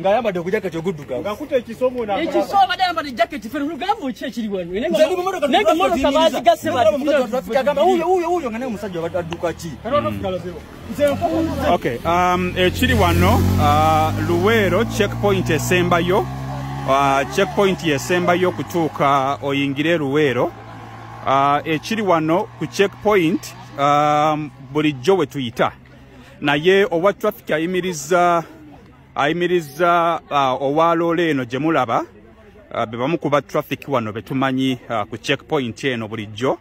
Ngayamba de kujaka choguduka. Ngakuta ekisomo na. Ekisomo dayamba de jacket fere rugambo chekiri wano. Nenga moto kabazi gasema. Uyo ngane musajja baduka chi. Okay, ekiri wano Luweero checkpoint esembayo. Checkpoint esembayo kutuuka oyingire Luweero. Ekiri wano ku checkpoint bulijjo we tuyita. Naye owa traffic ayimiriza owaloole eno gye mulaba bebamu kuba traffic wano betumanyi ku checkpoint eno bulijjo.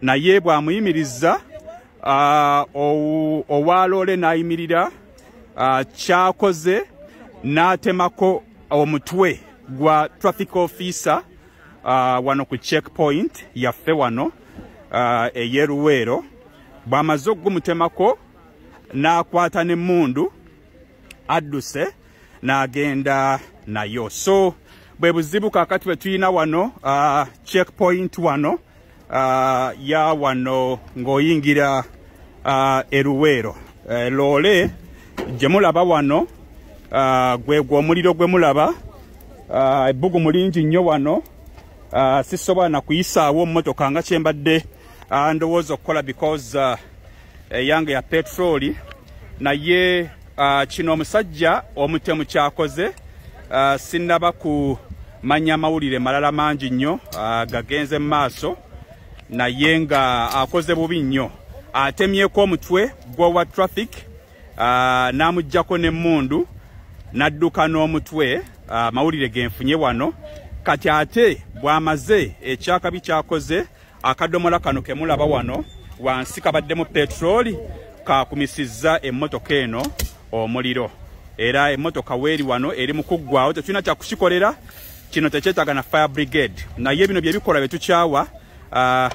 Naye bw'amuyimiriza owaloole n'ayimirira kyakoze n'atemako omutwe gwa traffic officer wano ku checkpoint yaffe wano ey'e Luweero. Bw'amaze okugumutemako n'akwata n'emmundu adduse n'agenda nayo. So bwe buzibu kaakati bwe tuyina wano checkpoint wano ya wano ng'oyingira e Luweero. Loole gye mulaba wano gwe omuliro gwe mulaba ebbugu mulingi nnyo wano. Sisobola na kuyisaawo emmotoka nga kyembadde ndowooza okukola because eyange ya petroli. Naye kino omusajja omutemu kyakoze sinnaba kumanya mawulire malala mangi nnyo gagenze mu maaso, naye nga akoze bubi nnyo. Atemyeko omutwe gw'owa traffic n'amuggyako n'emmundu n'adduka n'omutwe. Mawulire genfunye wano. Kati ate bw'amaze ekyakabi kyakoze akadomola kano ke mulaba wano wansi kabaddemu petroli kakumisizza emmotoka eno omuliro. Era emmotoka weeri wano eri mu kuggwawo, tetulina kya kukikolera. Kino tekyetaaga na fire brigade. Naye bino bye bikola bye tukyawa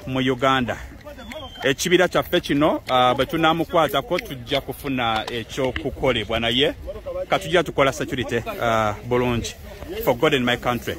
mu Uganda. Ekibira kyaffe kino bwe tunaamukwatako tujja kufuna ekyokukolebwa, naye katujja tukola security bulungi. For God and my country.